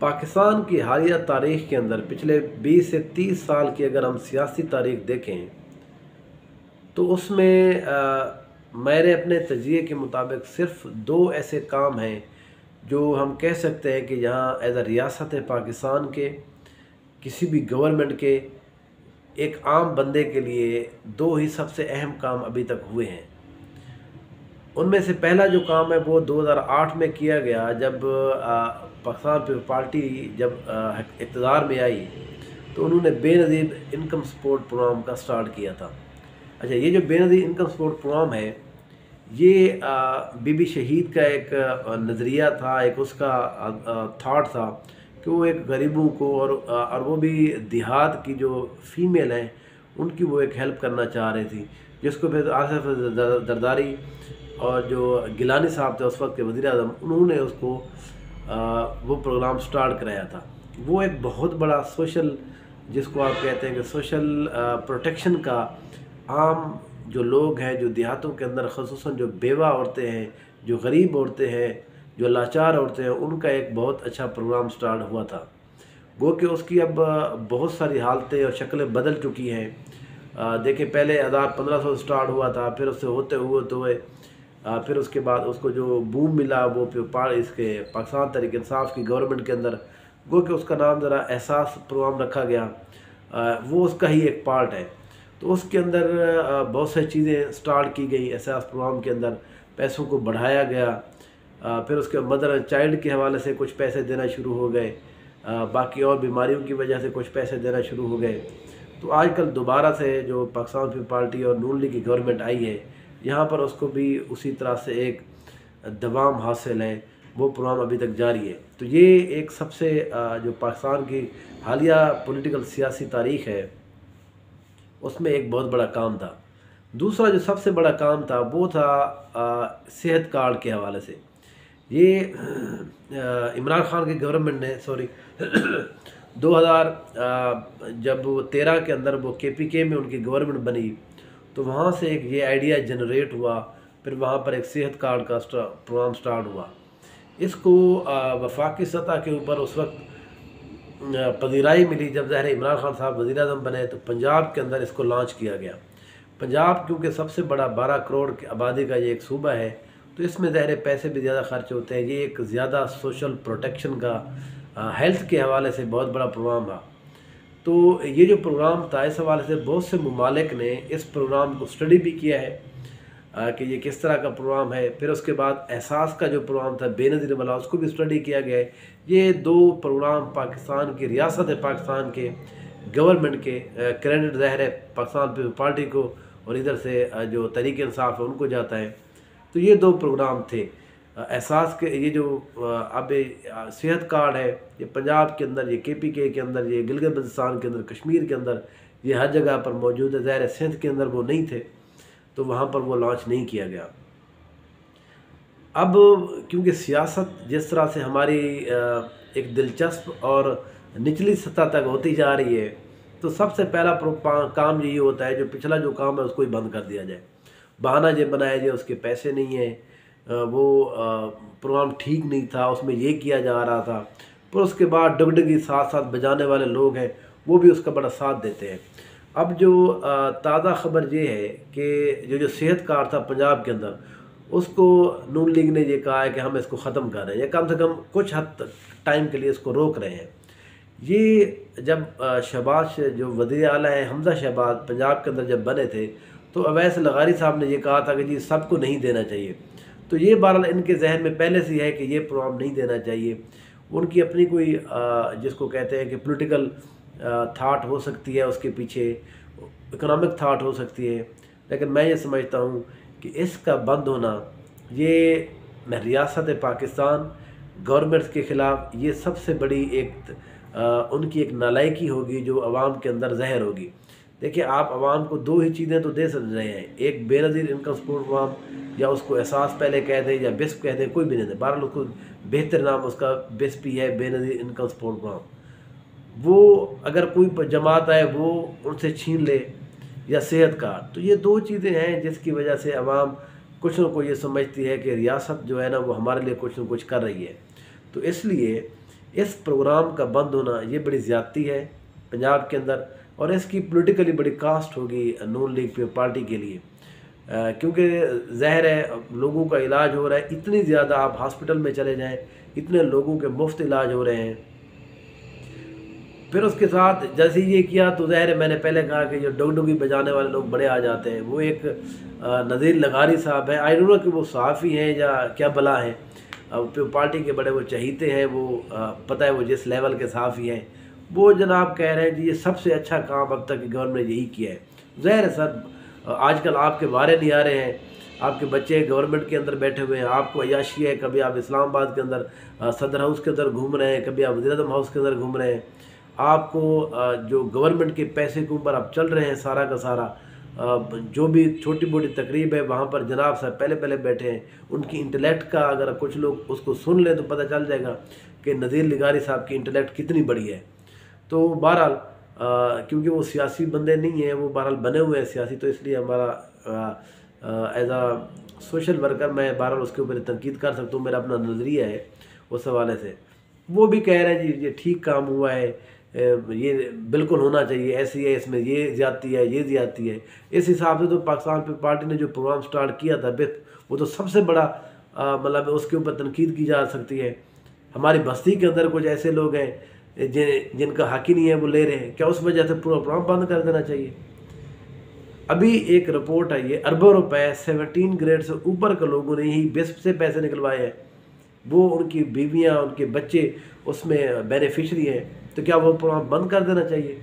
पाकिस्तान की हालिया तारीख़ के अंदर पिछले 20 से 30 साल की अगर हम सियासी तारीख़ देखें तो उसमें मेरे अपने तजिए के मुताबिक सिर्फ़ दो ऐसे काम हैं जो हम कह सकते हैं कि यहाँ एज़ अ रियासत पाकिस्तान के किसी भी गवर्नमेंट के एक आम बंदे के लिए दो ही सबसे अहम काम अभी तक हुए हैं। उनमें से पहला जो काम है वो 2008 में किया गया जब पाकिस्तान पीपल्स पार्टी जब इक़्तिदार में आई तो उन्होंने बेनज़ीर इनकम सपोर्ट प्रोग्राम का स्टार्ट किया था। अच्छा, ये जो बेनज़ीर इनकम सपोर्ट प्रोग्राम है ये बीबी शहीद का एक नज़रिया था, एक उसका थाट था कि वो एक गरीबों को और वो भी देहात की जो फ़ीमेल हैं उनकी वो एक हेल्प करना चाह रही थी, जिसको फिर आसिफ जरदारी और जो गिलानी साहब थे उस वक्त के वज़ीर आज़म, उन्होंने उसको वो प्रोग्राम स्टार्ट कराया था। वो एक बहुत बड़ा सोशल, जिसको आप कहते हैं कि सोशल प्रोटेक्शन का, आम जो लोग हैं जो देहातों के अंदर ख़ुसूसन जो बेवा औरतें हैं, जो गरीब औरतें हैं, जो लाचार औरतें हैं, उनका एक बहुत अच्छा प्रोग्राम स्टार्ट हुआ था। गो कि उसकी अब बहुत सारी हालतें और शक्लें बदल चुकी हैं। देखिए, पहले 1500 स्टार्ट हुआ था, फिर उससे होते हुए फिर उसके बाद उसको जो बूम मिला वो इसके पाकिस्तान तहरीक इंसाफ की गवर्नमेंट के अंदर, गो कि उसका नाम ज़रा एहसास प्रोग्राम रखा गया। वो उसका ही एक पार्ट है। तो उसके अंदर बहुत सारी चीज़ें स्टार्ट की गई। एहसास प्रोग्राम के अंदर पैसों को बढ़ाया गया। फिर उसके मदर एंड चाइल्ड के हवाले से कुछ पैसे देना शुरू हो गए। बाकी और बीमारियों की वजह से कुछ पैसे देना शुरू हो गए। तो आजकल दोबारा से जो पाकिस्तान पीपल्स पार्टी और नून लीग की गवर्नमेंट आई है, यहाँ पर उसको भी उसी तरह से एक दवाम हासिल है, वो प्रोग्राम अभी तक जारी है। तो ये एक सबसे जो पाकिस्तान की हालिया पॉलिटिकल सियासी तारीख़ है उसमें एक बहुत बड़ा काम था। दूसरा जो सबसे बड़ा काम था वो था सेहत कार्ड के हवाले से। ये इमरान खान की गवर्नमेंट ने 2000 जब 13 के अंदर वो KPK में उनकी गवर्नमेंट बनी तो वहाँ से एक ये आइडिया जनरेट हुआ। फिर वहाँ पर एक सेहत कार्ड का प्रोग्राम स्टार्ट हुआ। इसको वफाकी सतह के ऊपर उस वक्त पजीराई मिली जब ज़ाहिर इमरान खान साहब वज़ीर आज़म बने, तो पंजाब के अंदर इसको लॉन्च किया गया। पंजाब क्योंकि सबसे बड़ा 12 करोड़ की आबादी का ये एक सूबा है, तो इसमें ज़ाहिर पैसे भी ज़्यादा खर्च होते हैं। ये एक ज़्यादा सोशल प्रोटेक्शन का, हेल्थ के हवाले से बहुत बड़ा प्रोग्राम था। तो ये जो प्रोग्राम था, इस हवाले से बहुत से ममालिक ने इस प्रोग्राम को स्टडी भी किया है कि ये किस तरह का प्रोग्राम है। फिर उसके बाद एहसास का जो प्रोग्राम था बेनज़ीर वाला, उसको भी स्टडी किया गया है। ये दो प्रोग्राम पाकिस्तान की रियासत पाकिस्तान के गवर्नमेंट के क्रेडिट ज़ाहिर है पाकिस्तान पीपल्स पार्टी को और इधर से जो तहरीक इंसाफ है उनको जाता है। तो ये दो प्रोग्राम थे एहसास के। ये जो अब सेहत कार्ड है, ये पंजाब के अंदर, ये KPK के अंदर, ये गिलगित बल्तिस्तान के अंदर, कश्मीर के अंदर, ये हर जगह पर मौजूद है। ज़ाहिर है सिंध के अंदर वो नहीं थे, तो वहाँ पर वो लॉन्च नहीं किया गया। अब क्योंकि सियासत जिस तरह से हमारी एक दिलचस्प और निचली सतह तक होती जा रही है, तो सबसे पहला काम यही होता है जो पिछला जो काम है उसको ही बंद कर दिया जाए। बहाना ये बनाया जाए उसके पैसे नहीं है, वो प्रोग्राम ठीक नहीं था, उसमें ये किया जा रहा था। पर उसके बाद डगडगी साथ साथ बजाने वाले लोग हैं वो भी उसका बड़ा साथ देते हैं। अब जो ताज़ा ख़बर ये है कि जो सेहत कार्ड था पंजाब के अंदर, उसको नून लीग ने ये कहा है कि हम इसको ख़त्म कर रहे हैं, या कम से कम कुछ हद तक टाइम के लिए इसको रोक रहे हैं। ये जब शहबाज जो वज़ीर आला है, हमज़ा शहबाज, पंजाब के अंदर जब बने थे तो अवैस लगारी साहब ने ये कहा था कि जी सबको नहीं देना चाहिए। तो ये बहरहाल इनके जहन में पहले से है कि ये प्रोग्राम नहीं देना चाहिए। उनकी अपनी कोई जिसको कहते हैं कि पॉलिटिकल थाट हो सकती है, उसके पीछे इकोनॉमिक थाट हो सकती है, लेकिन मैं ये समझता हूँ कि इसका बंद होना ये रियासत पाकिस्तान गवर्नमेंट के ख़िलाफ़ ये सबसे बड़ी एक उनकी एक नालायकी होगी जो आवाम के अंदर ज़हर होगी। देखिए, आप आवाम को दो ही चीज़ें तो दे रहे हैं, एक बेनज़ीर इनकम सपोर्ट प्रोग्राम, या उसको एहसास पहले कह दें या बिस्प कह दें, कोई भी नहीं दे, बहरहाल उसको बेहतर नाम उसका बिस्प ही है, बेनज़ीर इनकम सपोर्ट प्रोग्राम। वो अगर कोई जमात आए वो उनसे छीन ले, या सेहत कार्ड, तो ये दो चीज़ें हैं जिसकी वजह से आवाम कुछ न कुछ ये समझती है कि रियासत जो है ना वो हमारे लिए कुछ न कुछ कर रही है। तो इसलिए इस प्रोग्राम का बंद होना ये बड़ी ज़्यादती है पंजाब के अंदर, और इसकी पॉलिटिकली बड़ी कास्ट होगी नून लीग पार्टी के लिए, क्योंकि ज़ाहिर है लोगों का इलाज हो रहा है, इतनी ज़्यादा आप हॉस्पिटल में चले जाएं, इतने लोगों के मुफ्त इलाज हो रहे हैं। फिर उसके साथ जैसे ये किया तो ज़ाहिर है, मैंने पहले कहा कि जो डुगडुगी बजाने वाले लोग बड़े आ जाते हैं। वो एक नज़ीर लगारी साहब है, आई डोंट नो कि वो सहाफ़ी हैं या क्या भला हैं, अब पार्टी के बड़े वो चहीते हैं, वो पता है वो जिस लेवल के सहाफ़ी हैं, वो जनाब कह रहे हैं जी ये सबसे अच्छा काम अब तक गवर्नमेंट ने यही किया है। ज़ाहिर है सर, आजकल आपके वारे नहीं आ रहे हैं, आपके बच्चे गवर्नमेंट के अंदर बैठे हुए हैं, आपको अयाशी है, कभी आप इस्लामाबाद के अंदर सदर हाउस के अंदर घूम रहे हैं, कभी आप वज़ीर-ए-आज़म हाउस के अंदर घूम रहे हैं, आपको जो गवर्नमेंट के पैसे के ऊपर आप चल रहे हैं सारा का सारा, जो भी छोटी मोटी तकरीब है वहाँ पर जनाब साहब पहले पहले बैठे हैं। उनकी इंटेलेक्ट का अगर कुछ लोग उसको सुन लें तो पता चल जाएगा कि नज़ीर लगारी साहब की इंटेलेक्ट कितनी बड़ी है। तो बहरहाल क्योंकि वो सियासी बंदे नहीं हैं, वो बहरहाल बने हुए हैं सियासी, तो इसलिए हमारा एज आ सोशल वर्कर मैं बहरहाल उसके ऊपर तनकीद कर सकता हूँ, मेरा अपना नज़रिया है उस हवाले से। वो भी कह रहे हैं जी ये ठीक काम हुआ है, ये बिल्कुल होना चाहिए, ऐसी है, इसमें ये ज़्यादती है, ये ज़्यादती है। इस हिसाब से तो पाकिस्तान पीपल्स पार्टी ने जो प्रोग्राम स्टार्ट किया था वो तो सबसे बड़ा मतलब उसके ऊपर तनकीद की जा सकती है। हमारी बस्ती के अंदर कुछ ऐसे लोग हैं जिनका हक ही नहीं है, वो ले रहे हैं, क्या उस वजह से पूरा प्रोग्राम बंद कर देना चाहिए? अभी एक रिपोर्ट आई है, अरबों रुपए 17 ग्रेड से ऊपर के लोगों ने ही बिस्प से पैसे निकलवाए हैं, वो उनकी बीवियां, उनके बच्चे उसमें बेनिफिशरी हैं, तो क्या वो प्रोग्राम बंद कर देना चाहिए?